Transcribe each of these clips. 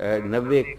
90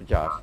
50।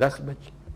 10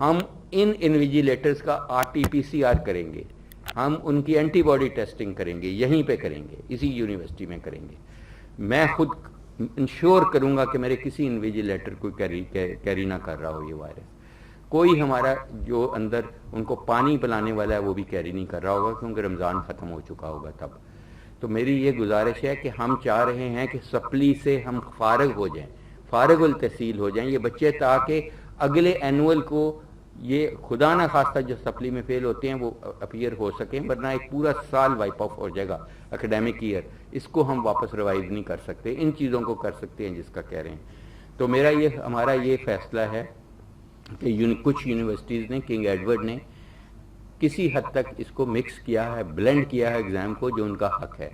ہم ان انویجیلیٹرز کا RT-PCR کریں گے, ہم ان کی اینٹی باڈی ٹیسٹنگ کریں گے, یہیں پہ کریں گے, اسی یونیورسٹی میں کریں گے. میں خود انشور کروں گا کہ میرے کسی انویجیلیٹر کو کیری نہ کر رہا ہو یہ وائرس. کوئی ہمارا جو اندر ان کو پانی پلانے والا ہے وہ بھی کیری نہیں کر رہا ہوگا, کیونکہ رمضان ختم ہو چکا ہوگا تب. تو میری یہ گزارش ہے کہ ہم چاہ رہے ہیں کہ سپلی سے ہم فارغ ہو جائیں, فارغ التحصیل ہو جائیں یہ بچے, تاکہ اگلے اینول کو یہ خدا نہ خواستہ جو سپلی میں فیل ہوتے ہیں وہ اپیئر ہو سکیں, ورنہ ایک پورا سال وائپ آف ہو جائے گا اکیڈیمک ایئر. اس کو ہم واپس ریوائز نہیں کر سکتے, ان چیزوں کو کر سکتے ہیں جس کا کہہ رہے ہیں. تو ہمارا یہ فیصلہ ہے کہ کچھ یونیورسٹیز نے, کنگ ایڈورڈ نے کسی حد تک اس کو مکس کیا ہے, بلینڈ کیا ہے ایگزام کو, جو ان کا حق ہے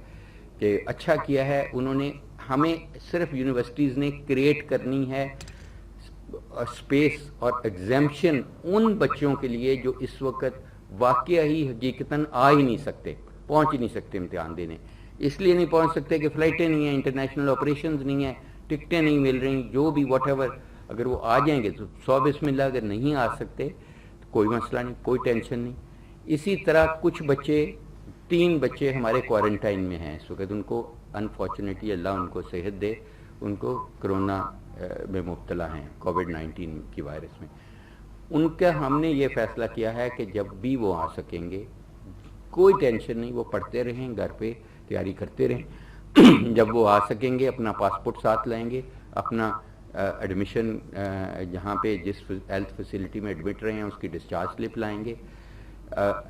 کہ اچھا کیا ہے انہوں نے. ہمیں صرف یونیورسٹیز نے کریٹ کرنی ہے اسپیس اور ایگزیمپشن ان بچوں کے لیے جو اس وقت واقعہ ہی حقیقتاً آ ہی نہیں سکتے, پہنچ ہی نہیں سکتے امتحان دینے. اس لیے نہیں پہنچ سکتے کہ فلائٹیں نہیں ہیں, انٹرنیشنل آپریشنز نہیں ہیں, ٹکٹیں نہیں مل رہی, جو بھی واٹ ایور. اگر وہ آ جائیں گے تو 100 بسم اللہ, اگر نہیں آ سکتے تو کوئی مسئلہ نہیں, کوئی ٹینشن نہیں. اسی طرح کچھ بچے, 3 بچے ہمارے کوارنٹائن میں ہیں اس وقت, ان کو انفارچونیٹلی اللہ ان کو صحت دے, ان کو کرونا میں مبتلا ہیں, کووڈ-19 کی وائرس میں. ان کا ہم نے یہ فیصلہ کیا ہے کہ جب بھی وہ آ سکیں گے کوئی ٹینشن نہیں, وہ پڑھتے رہیں, گھر پہ تیاری کرتے رہیں. جب وہ آ سکیں گے اپنا پاسپورٹ ساتھ لائیں گے, اپنا ایڈمیشن جہاں پہ جس ہیلتھ فیسلٹی میں ایڈمٹ رہے ہیں اس کی ڈسچارج سلپ لائیں گے,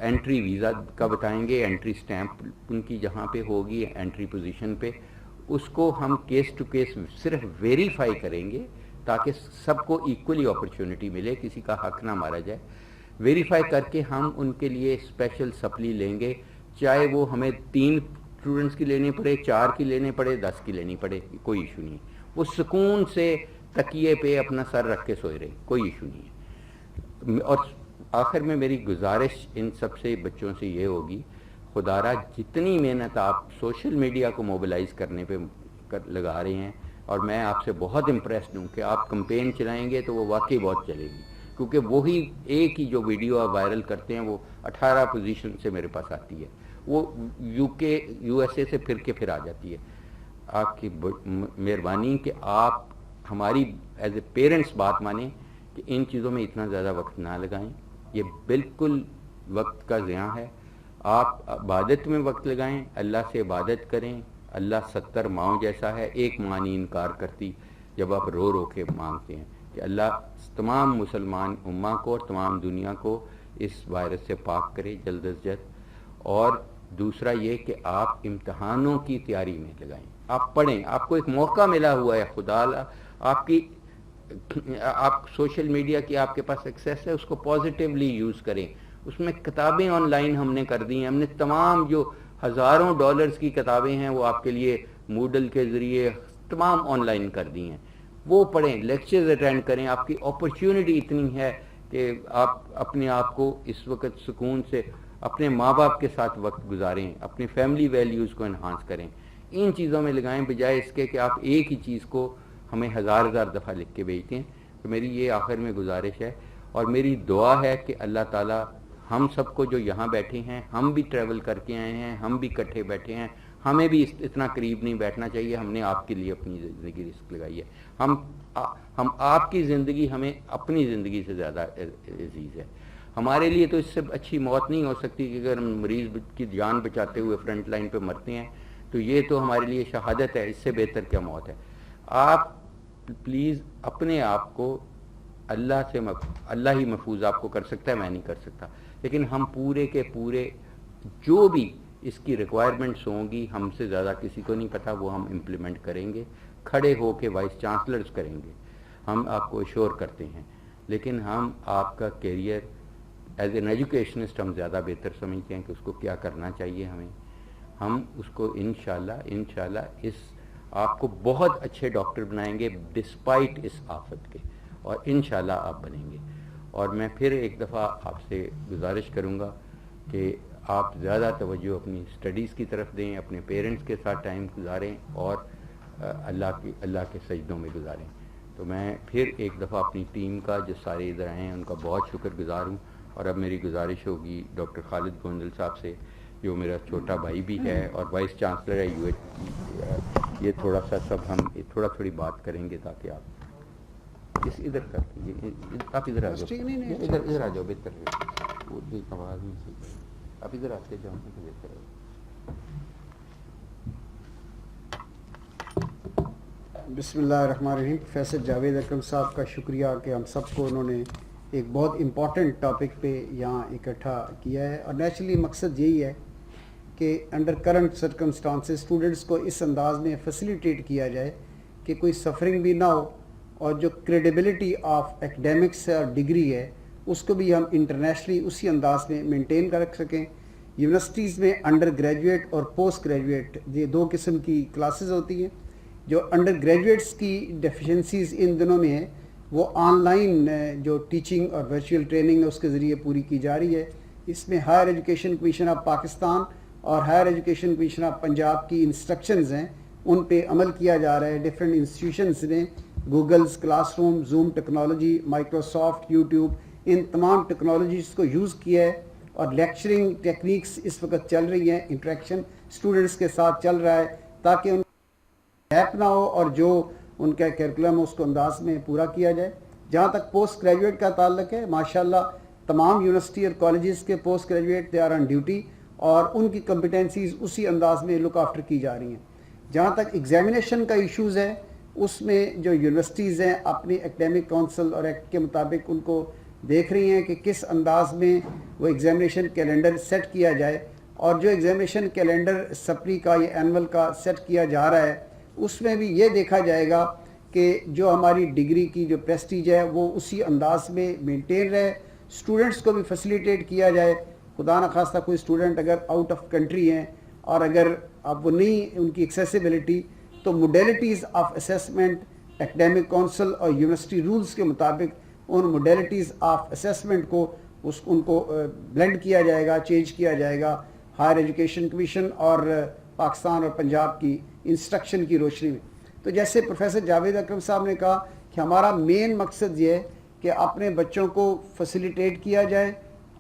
انٹری ویزا کا بتائیں گے, انٹری سٹیمپ ان کی جہاں پہ ہوگی انٹری پوزیشن پہ, اس کو ہم کیس ٹو کیس صرف ویریفائی کریں گے تاکہ سب کو ایکولی اپرچونٹی ملے, کسی کا حق نہ مارا جائے. ویریفائی کر کے ہم ان کے لیے اسپیشل سپلی لیں گے, چاہے وہ ہمیں 3 اسٹوڈنٹس کی لینی پڑے, 4 کی لینی پڑے, 10 کی لینی پڑے, کوئی ایشو نہیں. وہ سکون سے تکیے پہ اپنا سر رکھ کے سوئے رہے, کوئی ایشو نہیں ہے. اور آخر میں میری گزارش ان سب سے بچوں سے یہ ہوگی, خدا را جتنی محنت آپ سوشل میڈیا کو موبلائز کرنے پہ لگا رہے ہیں, اور میں آپ سے بہت امپریسڈ ہوں کہ آپ کمپین چلائیں گے تو وہ واقعی بہت چلے گی, کیونکہ وہی ایک ہی جو ویڈیو آپ وائرل کرتے ہیں وہ 18 پوزیشن سے میرے پاس آتی ہے, وہ USA سے پھر کے پھر آ جاتی ہے. آپ کی مہربانی کہ آپ ہماری ایز اے پیرنٹس بات مانیں کہ ان چیزوں میں اتنا زیادہ وقت نہ لگائیں, یہ بالکل وقت کا ضیاع ہے. آپ عبادت میں وقت لگائیں, اللہ سے عبادت کریں. اللہ 70 ماؤں جیسا ہے, ایک ماں نہیں انکار کرتی جب آپ رو رو کے مانگتے ہیں کہ اللہ تمام مسلمان امہ کو اور تمام دنیا کو اس وائرس سے پاک کرے جلد از جلد. اور دوسرا یہ کہ آپ امتحانوں کی تیاری میں لگائیں, آپ پڑھیں, آپ کو ایک موقع ملا ہوا ہے, خدا آپ سوشل میڈیا کی آپ کے پاس ایکسیس ہے, اس کو پازیٹیولی یوز کریں. اس میں کتابیں آن لائن ہم نے کر دی ہیں, ہم نے تمام جو ہزاروں ڈالرز کی کتابیں ہیں وہ آپ کے لیے موڈل کے ذریعے تمام آن لائن کر دی ہیں, وہ پڑھیں, لیکچرز اٹینڈ کریں. آپ کی اپرچونٹی اتنی ہے کہ آپ اپنے آپ کو اس وقت سکون سے اپنے ماں باپ کے ساتھ وقت گزاریں, اپنے فیملی ویلیوز کو انہانس کریں, ان چیزوں میں لگائیں, بجائے اس کے کہ آپ ایک ہی چیز کو ہمیں ہزار دفعہ لکھ کے بھیجتے ہیں. تو میری یہ آخر میں گزارش ہے, اور میری دعا ہے کہ اللہ تعالیٰ ہم سب کو جو یہاں بیٹھے ہیں, ہم بھی ٹریول کر کے آئے ہیں, ہم بھی اکٹھے بیٹھے ہیں, ہمیں بھی اتنا قریب نہیں بیٹھنا چاہیے. ہم نے آپ کے لیے اپنی زندگی رسک لگائی ہے. ہم آپ کی زندگی ہمیں اپنی زندگی سے زیادہ عزیز ہے. ہمارے لیے تو اس سے اچھی موت نہیں ہو سکتی کہ اگر ہم مریض کی جان بچاتے ہوئے فرنٹ لائن پہ مرتے ہیں تو یہ تو ہمارے لیے شہادت ہے, اس سے بہتر کیا موت ہے. آپ پلیز اپنے آپ کو اللہ ہی محفوظ آپ کو کر سکتا ہے, میں نہیں کر سکتا, لیکن ہم پورے کے پورے جو بھی اس کی ریکوائرمنٹس ہوں گی, ہم سے زیادہ کسی کو نہیں پتہ, وہ ہم امپلیمنٹ کریں گے, کھڑے ہو کے وائس چانسلرز کریں گے, ہم آپ کو ایشور کرتے ہیں. لیکن ہم آپ کا کیریئر ایز این ایجوکیشنسٹ ہم زیادہ بہتر سمجھتے ہیں کہ اس کو کیا کرنا چاہیے ہمیں. ہم اس کو انشاءاللہ اس آپ کو بہت اچھے ڈاکٹر بنائیں گے ڈسپائٹ اس آفت کے, اور انشاءاللہ آپ بنیں گے. اور میں پھر ایک دفعہ آپ سے گزارش کروں گا کہ آپ زیادہ توجہ اپنی اسٹڈیز کی طرف دیں, اپنے پیرنٹس کے ساتھ ٹائم گزاریں, اور اللہ کے سجدوں میں گزاریں. تو میں پھر ایک دفعہ اپنی ٹیم کا جو سارے ادھر آئے ہیں ان کا بہت شکر گزار ہوں. اور اب میری گزارش ہوگی ڈاکٹر خالد گوندل صاحب سے جو میرا چھوٹا بھائی بھی ہے اور وائس چانسلر ہے یو ایچ، یہ تھوڑا سا سب ہم تھوڑی بات کریں گے تاکہ آپ اس ادھر کر آپ ادھر آ جاؤ، ادھر آ جاؤ، بہتر ہے، وہ بھی آواز نہیں صحیح، آپ ادھر آتے جاؤ تو بہتر ہے. بسم اللہ الرحمن الرحیم. پروفیسر جاوید اکرم صاحب کا شکریہ کہ ہم سب کو انہوں نے ایک بہت امپورٹنٹ ٹاپک پہ یہاں اکٹھا کیا ہے. اور نیچرلی مقصد یہی ہے کہ انڈر کرنٹ سرکمسٹانسز اسٹوڈنٹس کو اس انداز میں فیسیلیٹیٹ کیا جائے کہ کوئی سفرنگ بھی نہ ہو، اور جو کریڈیبلٹی آف ایکڈیمکس اور ڈگری ہے اس کو بھی ہم انٹرنیشنلی اسی انداز میں مینٹین کر رکھ سکیں. یونیورسٹیز میں انڈر گریجویٹ اور پوسٹ گریجویٹ یہ دو قسم کی کلاسز ہوتی ہیں. جو انڈر گریجویٹس کی ڈیفیشنسیز ان دنوں میں ہیں وہ آن لائن جو ٹیچنگ اور ورچوئل ٹریننگ ہے اس کے ذریعے پوری کی جا رہی ہے. اس میں higher education commission of Pakistan اور higher education commission of Punjab کی انسٹرکشنز ہیں ان پہ عمل کیا جا رہا ہے. ڈفرینٹ انسٹیٹیوشنز نے Google's classroom, zoom technology, Microsoft, YouTube, ان تمام ٹیکنالوجیز کو یوز کیا ہے اور لیکچرنگ ٹیکنیکس اس وقت چل رہی ہیں. انٹریکشن اسٹوڈنٹس کے ساتھ چل رہا ہے تاکہ ان گیپ نہ ہو اور جو ان کا کیریکولم ہے اس کو انداز میں پورا کیا جائے. جہاں تک پوسٹ گریجویٹ کا تعلق ہے، ماشاءاللہ تمام یونیورسٹی اور کالجز کے post graduate they are on duty اور ان کی کمپیٹنسیز اسی انداز میں لک آفٹر کی جا رہی ہیں. جہاں تک ایگزامینیشن کا ایشوز ہے اس میں جو یونیورسٹیز ہیں اپنی ایکڈیمک کونسل اور ایکٹ کے مطابق ان کو دیکھ رہی ہیں کہ کس انداز میں وہ ایگزامینیشن کیلنڈر سیٹ کیا جائے. اور جو ایگزامینیشن کیلنڈر سپلی کا یا اینول کا سیٹ کیا جا رہا ہے اس میں بھی یہ دیکھا جائے گا کہ جو ہماری ڈگری کی جو پریسٹیج ہے وہ اسی انداز میں مینٹین رہے. اسٹوڈنٹس کو بھی فیسیلیٹیٹ کیا جائے. خدا نخواستہ کوئی اسٹوڈنٹ اگر آؤٹ آف کنٹری ہیں اور اگر اب وہ نہیں ان کی ایکسیسیبلٹی تو modalities of assessment academic council اور یونیورسٹی رولز کے مطابق ان موڈیلٹیز آف اسیسمنٹ کو ان کو بلینڈ کیا جائے گا، چینج کیا جائے گا ہائر ایجوکیشن کمیشن اور پاکستان اور پنجاب کی انسٹرکشن کی روشنی میں. تو جیسے پروفیسر جاوید اکرم صاحب نے کہا کہ ہمارا مین مقصد یہ ہے کہ اپنے بچوں کو فیسیلیٹیٹ کیا جائے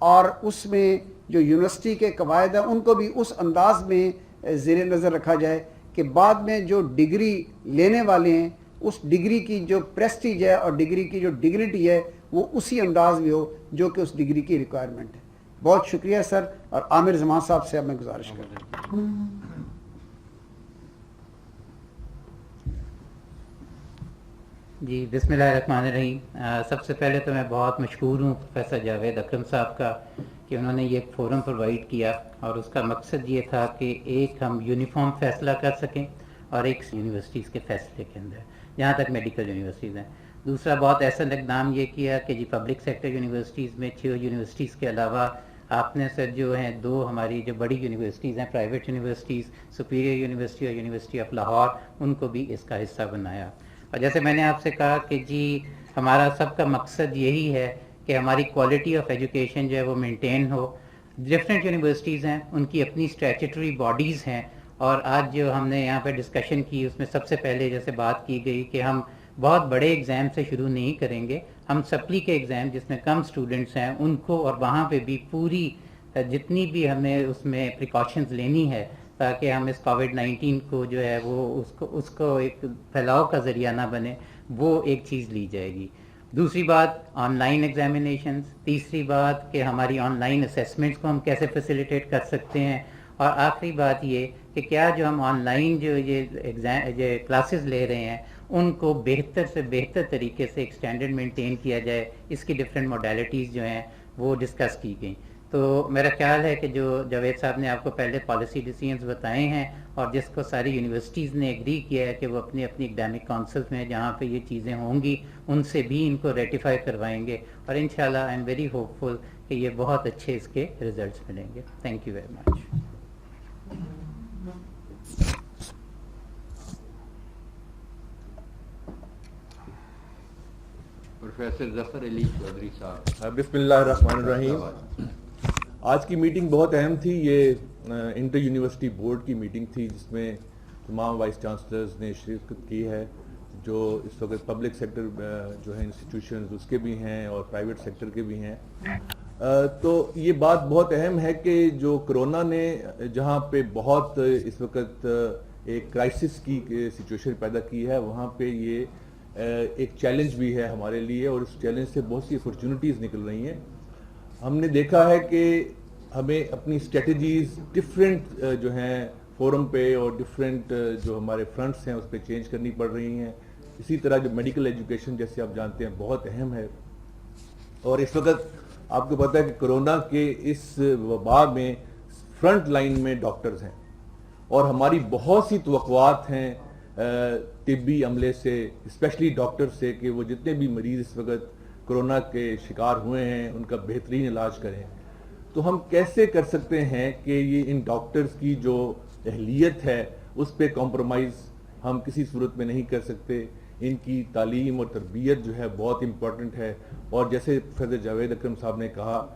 اور اس میں جو یونیورسٹی کے قواعد ہیں ان کو بھی اس انداز میں زیر نظر رکھا جائے کہ بعد میں جو ڈگری لینے والے ہیں اس ڈگری کی جو پریسٹیج ہے اور ڈگری کی جو ڈگنیٹی ہے وہ اسی انداز میں ہو جو کہ اس ڈگری کی ریکوائرمنٹ ہے. بہت شکریہ سر. اور عامر زمان صاحب سے اب میں گزارش کرتا ہوں. جی بسم اللہ الرحمن الرحیم. سب سے پہلے تو میں بہت مشکور ہوں پروفیسر جاوید اکرم صاحب کا کہ انہوں نے یہ ایک فورم پرووائڈ کیا اور اس کا مقصد یہ تھا کہ ایک ہم یونیفارم فیصلہ کر سکیں اور ایک یونیورسٹیز کے فیصلے کے اندر جہاں تک میڈیکل یونیورسٹیز ہیں. دوسرا بہت ایسا اقدام یہ کیا کہ جی پبلک سیکٹر یونیورسٹیز میں 6 یونیورسٹیز کے علاوہ آپ نے سر جو ہیں 2 ہماری جو بڑی یونیورسٹیز ہیں پرائیویٹ یونیورسٹیز سپیریئر یونیورسٹی اور یونیورسٹی آف لاہور ان کو بھی اس کا حصہ بنایا. اور جیسے میں نے آپ سے کہا کہ جی ہمارا سب کا مقصد یہی ہے کہ ہماری کوالٹی آف ایجوکیشن جو ہے وہ مینٹین ہو. ڈفرینٹ یونیورسٹیز ہیں ان کی اپنی اسٹیچوٹری باڈیز ہیں اور آج جو ہم نے یہاں پہ ڈسکشن کی اس میں سب سے پہلے جیسے بات کی گئی کہ ہم بہت بڑے ایگزام سے شروع نہیں کریں گے. ہم سپلی کے ایگزام جس میں کم اسٹوڈنٹس ہیں ان کو اور وہاں پہ بھی پوری جتنی بھی ہمیں اس میں پریکاشنز لینی ہے تاکہ ہم اس کووڈ-19 کو جو ہے وہ اس کو ایک پھیلاؤ کا ذریعہ نہ بنے وہ ایک چیز لی جائے گی. دوسری بات آن لائن ایگزامینیشنز. تیسری بات کہ ہماری آن لائن اسیسمنٹس کو ہم کیسے فیسیلیٹیٹ کر سکتے ہیں. اور آخری بات یہ کہ کیا جو ہم آن لائن جو یہ کلاسز لے رہے ہیں ان کو بہتر سے بہتر طریقے سے ایک اسٹینڈرڈ مینٹین کیا جائے. اس کی ڈفرینٹ موڈیلٹیز جو ہیں وہ ڈسکس کی گئیں. تو میرا خیال ہے کہ جو جاوید صاحب نے آپ کو پہلے پالیسی ڈیسیژنز بتائے ہیں اور جس کو ساری یونیورسٹیز نے ایگری کیا ہے کہ وہ اپنی اکیڈیمک کونسلز میں جہاں پہ یہ چیزیں ہوں گی ان سے بھی ان کو ریٹیفائی کروائیں گے اور انشاءاللہ I am very hopeful کہ یہ بہت اچھے اس کے ریزلٹس ملیں گے. Thank you very much. Professor Zafar Ali Chaudhry صاحب. بسم اللہ الرحمن الرحیم. آج کی میٹنگ بہت اہم تھی. یہ انٹر یونیورسٹی بورڈ کی میٹنگ تھی جس میں تمام وائس چانسلرز نے شرکت کی ہے جو اس وقت پبلک سیکٹر جو ہے انسٹیٹیوشنز اس کے بھی ہیں اور پرائیویٹ سیکٹر کے بھی ہیں. تو یہ بات بہت اہم ہے کہ جو کرونا نے جہاں پہ بہت اس وقت ایک کرائسس کی سچویشن پیدا کی ہے, وہاں پہ یہ ایک چیلنج بھی ہے ہمارے لیے, اور اس چیلنج سے بہت سی اپرچونٹیز نکل رہی ہیں. ہم نے دیکھا ہے کہ ہمیں اپنی اسٹریٹجیز ڈفرینٹ جو ہیں فورم پہ اور ڈفرینٹ جو ہمارے فرنٹس ہیں اس پہ چینج کرنی پڑ رہی ہیں. اسی طرح جو میڈیکل ایجوکیشن جیسے آپ جانتے ہیں بہت اہم ہے, اور اس وقت آپ کو پتہ ہے کہ کرونا کے اس وبا میں فرنٹ لائن میں ڈاکٹرز ہیں, اور ہماری بہت سی توقعات ہیں طبی عملے سے, اسپیشلی ڈاکٹر سے, کہ وہ جتنے بھی مریض اس وقت کرونا کے شکار ہوئے ہیں ان کا بہترین علاج کریں. تو ہم کیسے کر سکتے ہیں کہ یہ ان ڈاکٹرز کی جو اہلیت ہے اس پہ کمپرومائز ہم کسی صورت میں نہیں کر سکتے. ان کی تعلیم اور تربیت جو ہے بہت امپورٹنٹ ہے, اور جیسے پروفیسر جاوید اکرم صاحب نے کہا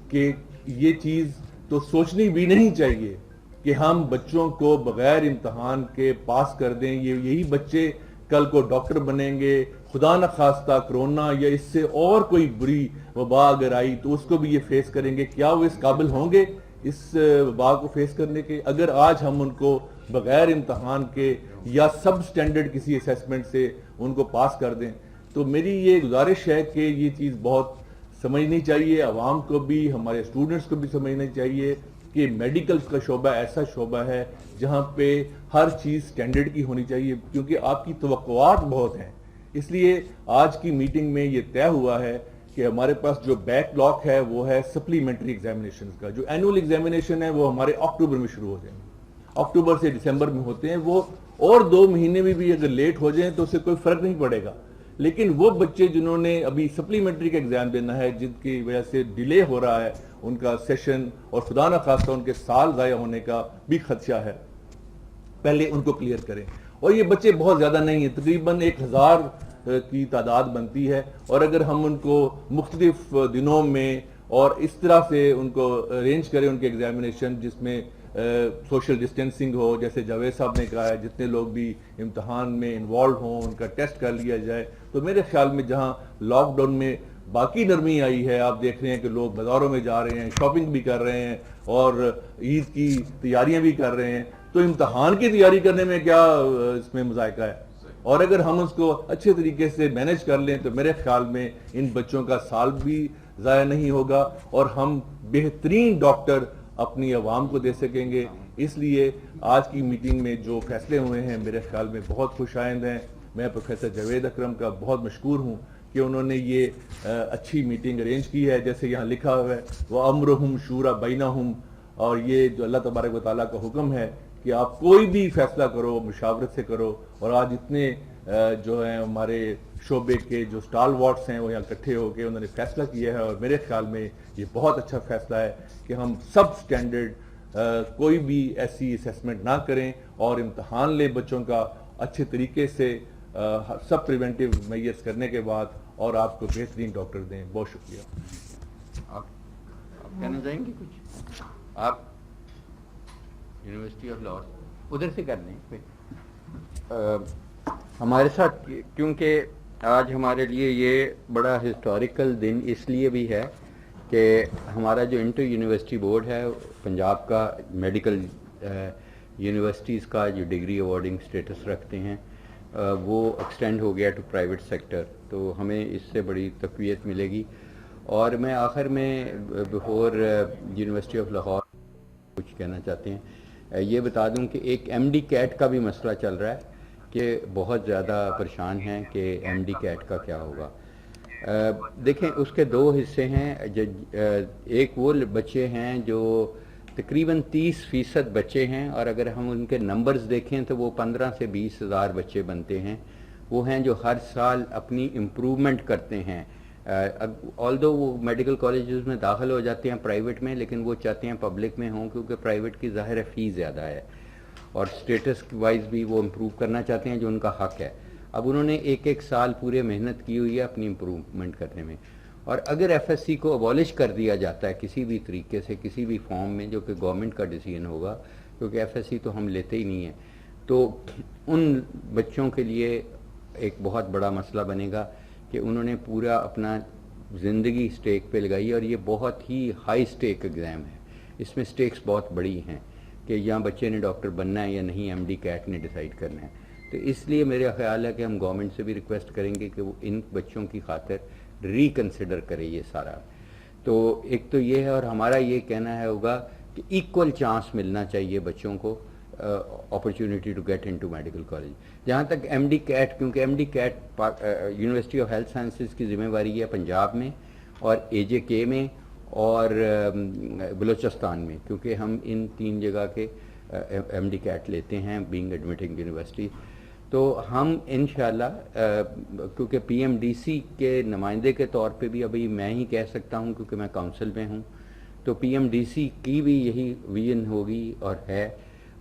کہ یہ چیز تو سوچنی بھی نہیں چاہیے کہ ہم بچوں کو بغیر امتحان کے پاس کر دیں. یہی بچے کل کو ڈاکٹر بنیں گے, خدا نخواستہ کرونا یا اس سے اور کوئی بری وبا اگر آئی تو اس کو بھی یہ فیس کریں گے. کیا وہ اس قابل ہوں گے اس وبا کو فیس کرنے کے, اگر آج ہم ان کو بغیر امتحان کے یا سب سٹینڈرڈ کسی اسیسمنٹ سے ان کو پاس کر دیں؟ تو میری یہ گزارش ہے کہ یہ چیز بہت سمجھنی چاہیے, عوام کو بھی, ہمارے اسٹوڈنٹس کو بھی سمجھنا چاہیے کہ میڈیکل کا شعبہ ایسا شعبہ ہے جہاں پہ ہر چیز سٹینڈرڈ کی ہونی چاہیے, کیونکہ آپ کی توقعات بہت ہیں. اس لیے آج کی میٹنگ میں یہ طے ہوا ہے کہ ہمارے پاس جو بیک لاگ ہے وہ ہے سپلیمنٹری ایگزامینیشنز کا. جو اینول ایگزامینیشن ہے وہ ہمارے اکتوبر میں شروع ہو جائیں گے, اکتوبر سے دسمبر میں ہوتے ہیں. وہ اور 2 مہینے میں بھی اگر لیٹ ہو جائیں تو اس سے کوئی فرق نہیں پڑے گا, لیکن وہ بچے جنہوں نے ابھی سپلیمنٹری کا ایگزام دینا ہے, جن کی وجہ سے ڈیلے ہو رہا ہے ان کا سیشن, اور خدا نہ خواستہ ان کے سال ضائع ہونے کا بھی خدشہ ہے, پہلے ان کو کلیئر کریں. اور یہ بچے بہت زیادہ نہیں ہیں, تقریباً 1000 کی تعداد بنتی ہے, اور اگر ہم ان کو مختلف دنوں میں اور اس طرح سے ان کو ارینج کریں ان کے ایگزامینیشن جس میں سوشل ڈسٹینسنگ ہو, جیسے جاوید صاحب نے کہا ہے, جتنے لوگ بھی امتحان میں انوالو ہوں ان کا ٹیسٹ کر لیا جائے, تو میرے خیال میں جہاں لاک ڈاؤن میں باقی نرمی آئی ہے, آپ دیکھ رہے ہیں کہ لوگ بازاروں میں جا رہے ہیں, شاپنگ بھی کر رہے ہیں اور عید کی تیاریاں بھی کر رہے ہیں, تو امتحان کی تیاری کرنے میں کیا اس میں مذائقہ ہے؟ اور اگر ہم اس کو اچھے طریقے سے مینج کر لیں تو میرے خیال میں ان بچوں کا سال بھی ضائع نہیں ہوگا, اور ہم بہترین ڈاکٹر اپنی عوام کو دے سکیں گے. اس لیے آج کی میٹنگ میں جو فیصلے ہوئے ہیں میرے خیال میں بہت خوش آئند ہیں. میں پروفیسر جاوید اکرم کا بہت مشکور ہوں کہ انہوں نے یہ اچھی میٹنگ ارینج کی ہے. جیسے یہاں لکھا ہوا ہے وَأَمْرُهُمْ شُورَى بَيْنَهُمْ, اور یہ جو اللہ تبارک و تعالیٰ کا حکم ہے کہ آپ کوئی بھی فیصلہ کرو مشاورت سے کرو. اور آج اتنے جو ہیں ہمارے شعبے کے جو سٹال وارڈس ہیں وہ یہاں اکٹھے ہو کے انہوں نے فیصلہ کیا ہے, اور میرے خیال میں یہ بہت اچھا فیصلہ ہے کہ ہم سب سٹینڈرڈ کوئی بھی ایسی اسیسمنٹ نہ کریں, اور امتحان لیں بچوں کا اچھے طریقے سے سب پریونٹیو میئرز کرنے کے بعد, اور آپ کو بہترین ڈاکٹر دیں. بہت شکریہ. آپ کہنا چاہیں گے کچھ؟ آپ یونیورسٹی آف لاہور ادھر سے کر لیں. ہمارے ساتھ کیونکہ آج ہمارے لیے یہ بڑا ہسٹوریکل دن اس لیے بھی ہے کہ ہمارا جو انٹر یونیورسٹی بورڈ ہے پنجاب کا, میڈیکل یونیورسٹیز کا جو ڈگری ایوارڈنگ سٹیٹس رکھتے ہیں وہ ایکسٹینڈ ہو گیا ٹو پرائیویٹ سیکٹر, تو ہمیں اس سے بڑی تقویت ملے گی. اور میں آخر میں بفور یونیورسٹی آف لاہور کچھ کہنا چاہتے ہیں. یہ بتا دوں کہ ایک ایم ڈی کیٹ کا بھی مسئلہ چل رہا ہے کہ بہت زیادہ پریشان ہیں کہ ایم ڈی کیٹ کا کیا ہوگا. دیکھیں اس کے 2 حصے ہیں. ایک وہ بچے ہیں جو تقریباً 30% بچے ہیں, اور اگر ہم ان کے نمبرز دیکھیں تو وہ 15 سے 20 ہزار بچے بنتے ہیں. وہ ہیں جو ہر سال اپنی امپروومنٹ کرتے ہیں. آلدو وہ میڈیکل کالجز میں داخل ہو جاتے ہیں پرائیویٹ میں, لیکن وہ چاہتے ہیں پبلک میں ہوں کیونکہ پرائیویٹ کی ظاہر فی زیادہ ہے, اور سٹیٹس وائز بھی وہ امپروو کرنا چاہتے ہیں جو ان کا حق ہے. اب انہوں نے ایک سال پورے محنت کی ہوئی ہے اپنی امپروومنٹ کرنے میں, اور اگر ایف ایس سی کو ابالش کر دیا جاتا ہے کسی بھی طریقے سے کسی بھی فارم میں, جو کہ گورنمنٹ کا ڈیسیژن ہوگا کیونکہ ایف ایس سی تو ہم لیتے ہی نہیں ہیں, تو ان بچوں کے لیے ایک بہت بڑا مسئلہ بنے گا کہ انہوں نے پورا اپنا زندگی سٹیک پہ لگائی ہے، اور یہ بہت ہی ہائی سٹیک ایگزام ہے، اس میں سٹیکس بہت بڑی ہیں کہ یہاں بچے نے ڈاکٹر بننا ہے یا نہیں، ایم ڈی کیٹ نے ڈیسائیڈ کرنا ہے. تو اس لیے میرا خیال ہے کہ ہم گورنمنٹ سے بھی ریکویسٹ کریں گے کہ وہ ان بچوں کی خاطر ریکنسیڈر کرے یہ سارا. تو ایک تو یہ ہے، اور ہمارا یہ کہنا ہے ہوگا کہ ایکول چانس ملنا چاہیے بچوں کو، opportunity to get into medical college. جہاں تک ایم ڈی کیٹ، کیونکہ M D CAT university of health sciences کی ذمہ داری ہے پنجاب میں اور اے جے کے میں اور بلوچستان میں، کیونکہ ہم ان 3 جگہ کے ایم ڈی کیٹ لیتے ہیں بینگ ایڈمیٹنگ یونیورسٹی. تو ہم انشاءاللہ کیونکہ پی ایم ڈی سی کے نمائندے کے طور پہ بھی ابھی میں ہی کہہ سکتا ہوں کیونکہ میں کونسل میں ہوں، تو پی ایم ڈی سی کی بھی یہی ویژن ہوگی اور ہے،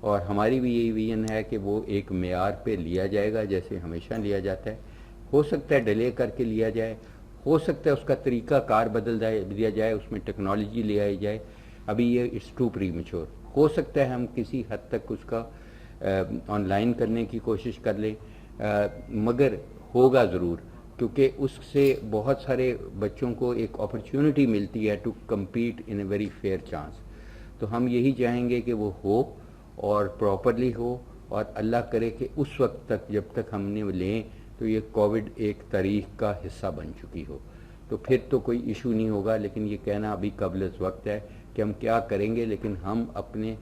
اور ہماری بھی یہی ویژن ہے کہ وہ ایک معیار پہ لیا جائے گا جیسے ہمیشہ لیا جاتا ہے. ہو سکتا ہے ڈیلے کر کے لیا جائے، ہو سکتا ہے اس کا طریقہ کار بدل دیا جائے، اس میں ٹیکنالوجی لے آئی جائے. ابھی یہ اٹس ٹو پری میچور. ہو سکتا ہے ہم کسی حد تک اس کا آن لائن کرنے کی کوشش کر لیں، مگر ہوگا ضرور، کیونکہ اس سے بہت سارے بچوں کو ایک اپرچونٹی ملتی ہے to compete in a very fair chance. تو ہم یہی چاہیں گے کہ وہ ہو اور پراپرلی ہو، اور اللہ کرے کہ اس وقت تک جب تک ہم نے لیں تو یہ کووڈ ایک تاریخ کا حصہ بن چکی ہو، تو پھر تو کوئی ایشو نہیں ہوگا. لیکن یہ کہنا ابھی قبل از وقت ہے کہ ہم کیا کریں گے، لیکن ہم اپنے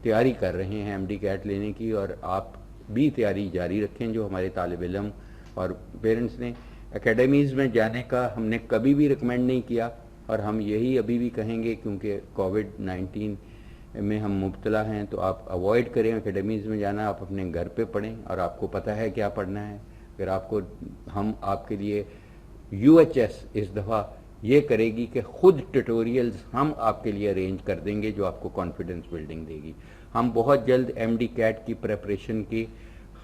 تیاری کر رہے ہیں ایم ڈی کیٹ لینے کی، اور آپ بھی تیاری جاری رکھیں جو ہمارے طالب علم اور پیرنٹس نے. اکیڈمیز میں جانے کا ہم نے کبھی بھی ریکمینڈ نہیں کیا، اور ہم یہی ابھی بھی کہیں گے کیونکہ کووڈ-19 میں ہم مبتلا ہیں، تو آپ اوائڈ کریں اکیڈمیز میں جانا، آپ اپنے گھر پہ پڑھیں، اور آپ کو پتہ ہے کیا پڑھنا ہے. اگر آپ کو ہم آپ کے لیے یو ایچ ایس اس دفعہ یہ کرے گی کہ خود ٹیوٹوریلز ہم آپ کے لیے ارینج کر دیں گے جو آپ کو کانفیڈنس بلڈنگ دے گی. ہم بہت جلد ایم ڈی کیٹ کی پریپریشن کی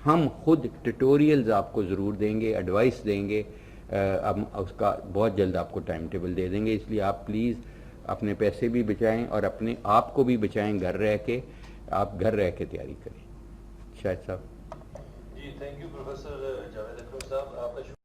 ہم خود ٹیوٹوریلز آپ کو ضرور دیں گے، ایڈوائس دیں گے، ہم اس کا بہت جلد آپ کو ٹائم ٹیبل دے دیں گے. اس لیے آپ پلیز اپنے پیسے بھی بچائیں اور اپنے آپ کو بھی بچائیں. گھر رہ کے آپ گھر رہ کے تیاری کریں. شاہد صاحب. جی تھینک یو پروفیسر جاوید اکرم صاحب، آپ کا